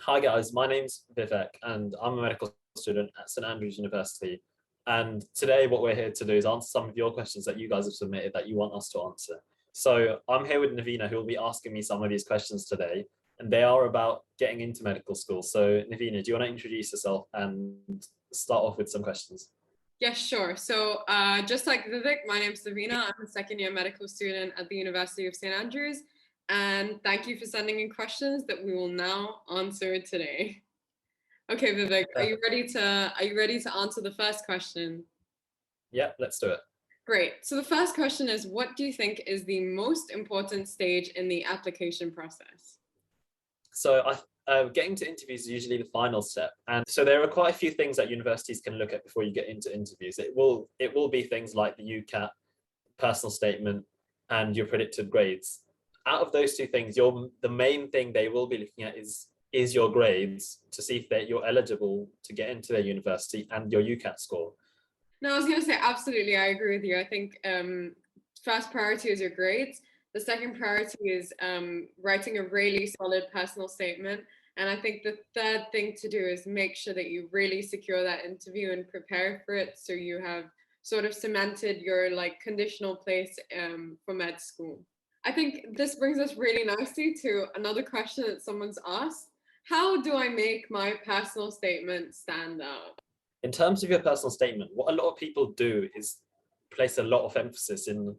Hi guys, my name's Vivek and I'm a medical student at St Andrews University. And today what we're here to do is answer some of your questions that you guys have submitted that you want us to answer. So I'm here with Navina, who will be asking me some of these questions today, and they are about getting into medical school. So Navina, do you want to introduce yourself and start off with some questions? Yes, sure. So just like Vivek, my name is Navina. I'm a second year medical student at the University of St Andrews. And thank you for sending in questions that we will now answer today. Okay, Vivek, are you ready to answer the first question? Yeah, let's do it. Great. So the first question is, what do you think is the most important stage in the application process? So getting to interviews is usually the final step. And so there are quite a few things that universities can look at before you get into interviews. It will be things like the UCAT, personal statement, and your predicted grades. Out of those two things, the main thing they will be looking at is your grades to see if that you're eligible to get into their university, and your UCAT score. No, I was going to say, absolutely, I agree with you. I think first priority is your grades. The second priority is writing a really solid personal statement. And I think the third thing to do is make sure that you really secure that interview and prepare for it, so you have sort of cemented your conditional place for med school. I think this brings us really nicely to another question that someone's asked. How do I make my personal statement stand out? In terms of your personal statement, what a lot of people do is place a lot of emphasis in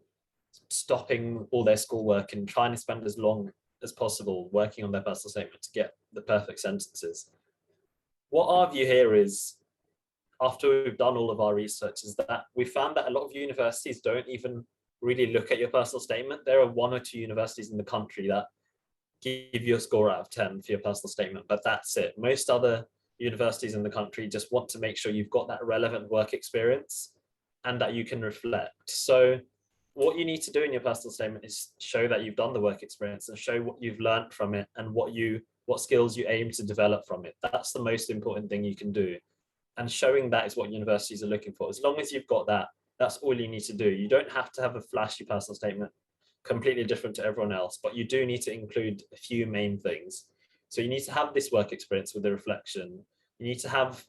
stopping all their schoolwork and trying to spend as long as possible working on their personal statement to get the perfect sentences. What our view here is, after we've done all of our research, is that we found that a lot of universities don't even really look at your personal statement. There are 1 or 2 universities in the country that give you a score out of 10 for your personal statement, but that's it. Most other universities in the country just want to make sure you've got that relevant work experience and that you can reflect. So what you need to do in your personal statement is show that you've done the work experience and show what you've learned from it and what skills you aim to develop from it. That's the most important thing you can do. And showing that is what universities are looking for. As long as you've got that, that's all you need to do. You don't have to have a flashy personal statement completely different to everyone else, but you do need to include a few main things. So you need to have this work experience with the reflection. You need to have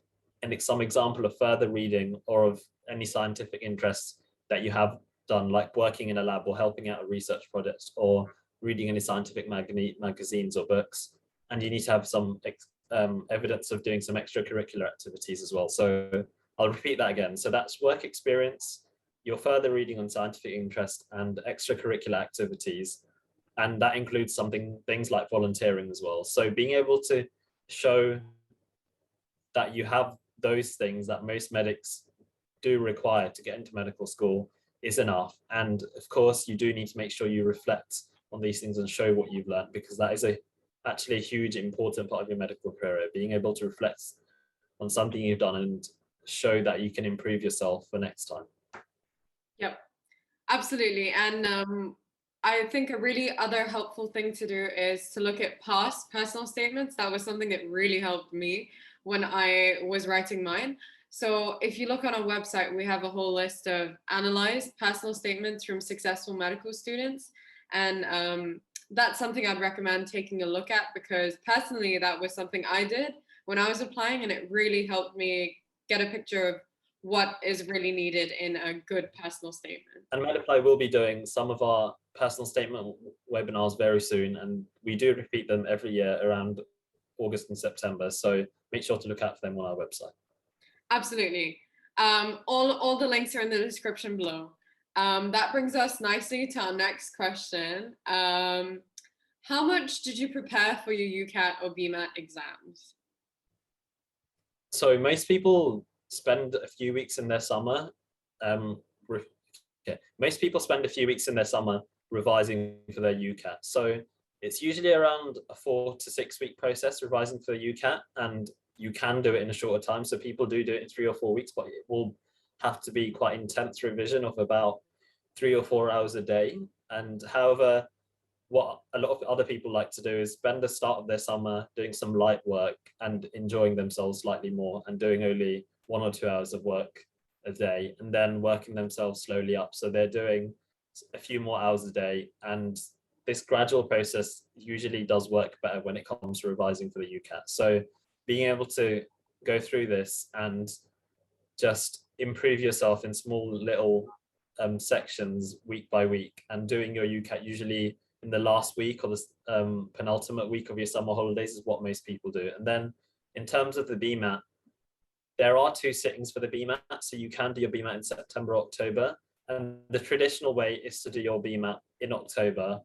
some example of further reading or of any scientific interests that you have done, like working in a lab or helping out a research project or reading any scientific magazines or books. And you need to have some evidence of doing some extracurricular activities as well. So I'll repeat that again. So that's work experience, your further reading on scientific interest, and extracurricular activities. And that includes things like volunteering as well. So being able to show that you have those things that most medics do require to get into medical school is enough. And of course, you do need to make sure you reflect on these things and show what you've learned, because that is actually a huge important part of your medical career, being able to reflect on something you've done and show that you can improve yourself for next time. Yep, absolutely. And I think a really other helpful thing to do is to look at past personal statements. That was something that really helped me when I was writing mine. So if you look on our website, we have a whole list of analyzed personal statements from successful medical students. And that's something I'd recommend taking a look at, because personally, that was something I did when I was applying, and it really helped me get a picture of what is really needed in a good personal statement. And Medapply will be doing some of our personal statement webinars very soon, and we do repeat them every year around August and September. So make sure to look out for them on our website. Absolutely. All the links are in the description below. That brings us nicely to our next question. How much did you prepare for your UCAT or BMAT exams? So most people spend a few weeks in their summer. Most people spend a few weeks in their summer revising for their UCAT. So it's usually around a 4 to 6 week process revising for the UCAT, and you can do it in a shorter time. So people do it in 3 or 4 weeks, but it will have to be quite intense revision of about 3 or 4 hours a day. And however, what a lot of other people like to do is spend the start of their summer doing some light work and enjoying themselves slightly more and doing only 1 or 2 hours of work a day, and then working themselves slowly up. So they're doing a few more hours a day, and this gradual process usually does work better when it comes to revising for the UCAT. So being able to go through this and just improve yourself in small little sections week by week, and doing your UCAT usually in the last week or the penultimate week of your summer holidays is what most people do. And then in terms of the BMAT, there are 2 sittings for the BMAT, so you can do your BMAT in September, October, and the traditional way is to do your BMAT in October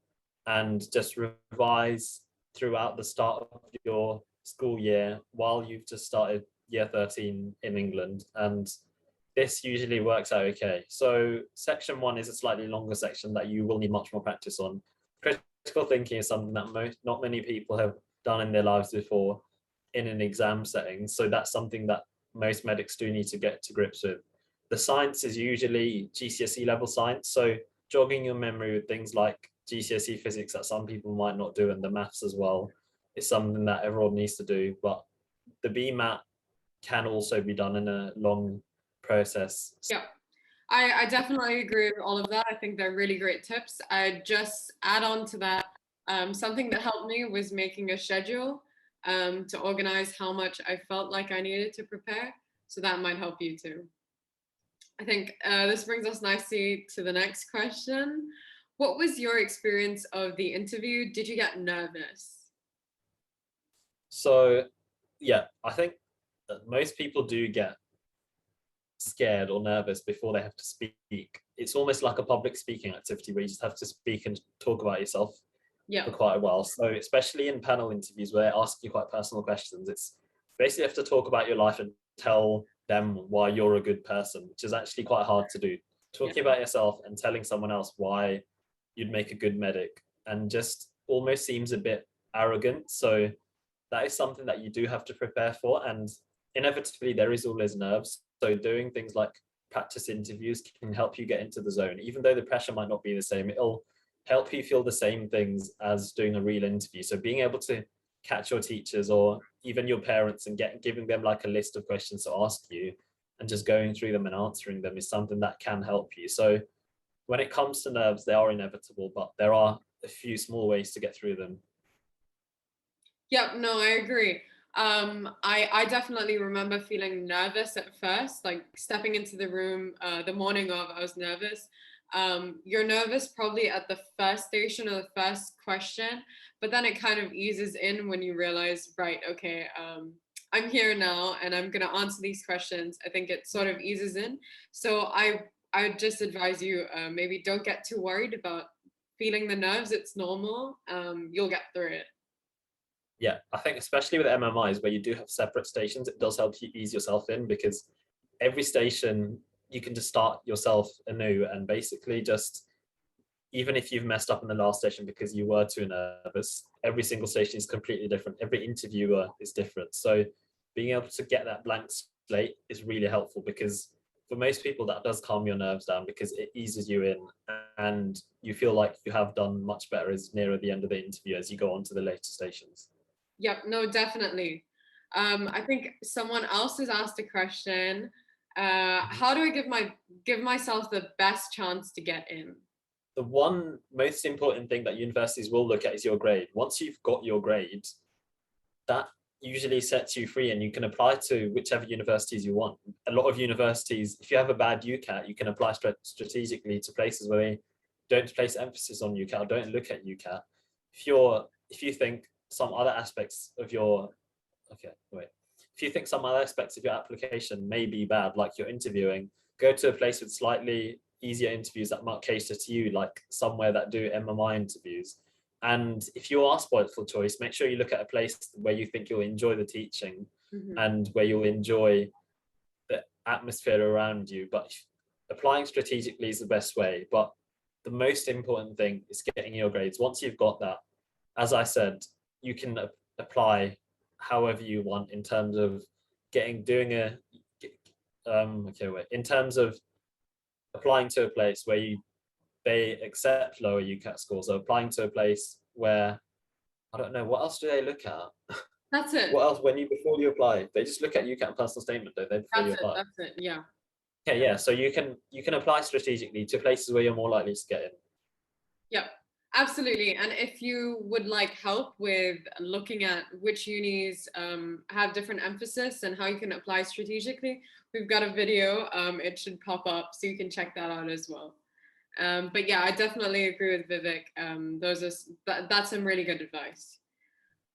and just revise throughout the start of your school year while you've just started year 13 in England, and this usually works out okay. So section 1 is a slightly longer section that you will need much more practice on. Critical thinking is something that not many people have done in their lives before in an exam setting, so that's something that most medics do need to get to grips with. The science is usually GCSE level science, so jogging your memory with things like GCSE physics that some people might not do, and the maths as well, is something that everyone needs to do. But the BMAT can also be done in a long process. Yeah, I definitely agree with all of that. I think they're really great tips. I just add on to that, something that helped me was making a schedule to organize how much I felt like I needed to prepare. So that might help you too. I think this brings us nicely to the next question. What was your experience of the interview? Did you get nervous? So yeah, I think that most people do get scared or nervous before they have to speak. It's almost like a public speaking activity where you just have to speak and talk about yourself for quite a while. So especially in panel interviews where they ask you quite personal questions, it's basically you have to talk about your life and tell them why you're a good person, which is actually quite hard to do. Talking about yourself and telling someone else why you'd make a good medic, and just almost seems a bit arrogant. So that is something that you do have to prepare for, and inevitably there is always nerves. So doing things like practice interviews can help you get into the zone, even though the pressure might not be the same. It'll help you feel the same things as doing a real interview. So being able to catch your teachers or even your parents and giving them like a list of questions to ask you and just going through them and answering them is something that can help you. So when it comes to nerves, they are inevitable, but there are a few small ways to get through them. Yep, no, I agree. I definitely remember feeling nervous at first, like stepping into the room the morning of, I was nervous. You're nervous probably at the first station or the first question, but then it kind of eases in when you realize, right, okay, I'm here now and I'm gonna answer these questions. I think it sort of eases in. So I would just advise you, maybe don't get too worried about feeling the nerves. It's normal. You'll get through it. Yeah, I think especially with MMIs where you do have separate stations, it does help you ease yourself in, because every station you can just start yourself anew, and basically just, even if you've messed up in the last station because you were too nervous, every single station is completely different. Every interviewer is different. So being able to get that blank slate is really helpful, because for most people that does calm your nerves down, because it eases you in and you feel like you have done much better as nearer the end of the interview as you go on to the later stations. Yep, no, definitely. I think someone else has asked a question. How do I give myself the best chance to get in? The one most important thing that universities will look at is your grade. Once you've got your grade, that usually sets you free and you can apply to whichever universities you want. A lot of universities, if you have a bad UCAT, you can apply strategically to places where they don't place emphasis on UCAT or don't look at UCAT. If you think some other aspects of your if you think some other aspects of your application may be bad, like you're interviewing, go to a place with slightly easier interviews that might cater to you, like somewhere that do MMI interviews. And if you are spoiled for choice, make sure you look at a place where you think you'll enjoy the teaching and where you'll enjoy the atmosphere around you. But applying strategically is the best way. But the most important thing is getting your grades. Once you've got that, as I said, you can apply however you want in terms of in terms of applying to a place where they accept lower UCAT scores, or applying to a place where, I don't know, what else do they look at? That's it. What else before you apply? They just look at UCAT and personal statement, don't they, before you apply? That's it, yeah. Okay, yeah, so you can apply strategically to places where you're more likely to get in. Yep. Absolutely. And if you would like help with looking at which unis have different emphasis and how you can apply strategically, we've got a video. It should pop up, so you can check that out as well. But yeah, I definitely agree with Vivek. That's some really good advice.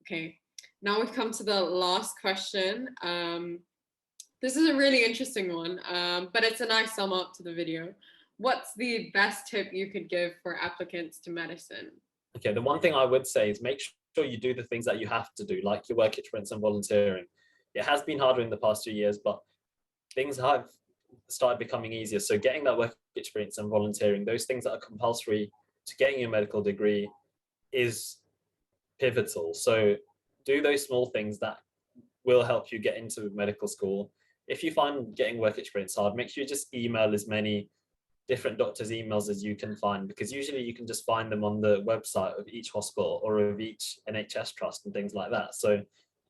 Okay, now we've come to the last question. This is a really interesting one, but it's a nice sum up to the video. What's the best tip you could give for applicants to medicine? Okay, the one thing I would say is make sure you do the things that you have to do, like your work experience and volunteering. It has been harder in the past 2 years, but things have started becoming easier. So getting that work experience and volunteering, those things that are compulsory to getting your medical degree, is pivotal. So do those small things that will help you get into medical school. If you find getting work experience hard, make sure you just email as many different doctors' emails as you can find, because usually you can just find them on the website of each hospital or of each NHS trust and things like that. So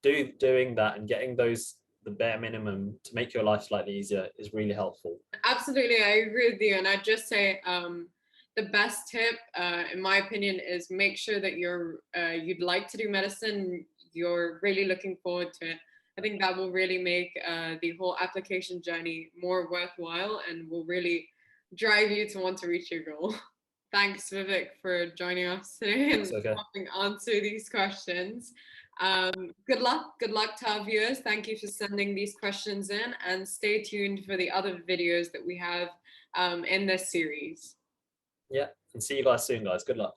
doing that and getting those, the bare minimum to make your life slightly easier, is really helpful. Absolutely, I agree with you. And I'd just say the best tip, in my opinion, is make sure that you'd like to do medicine, you're really looking forward to it. I think that will really make the whole application journey more worthwhile and will really drive you to want to reach your goal. Thanks, Vivek, for joining us today and helping answer these questions. Good luck to our viewers. Thank you for sending these questions in, and stay tuned for the other videos that we have in this series. Yeah, and see you guys soon, guys. Good luck.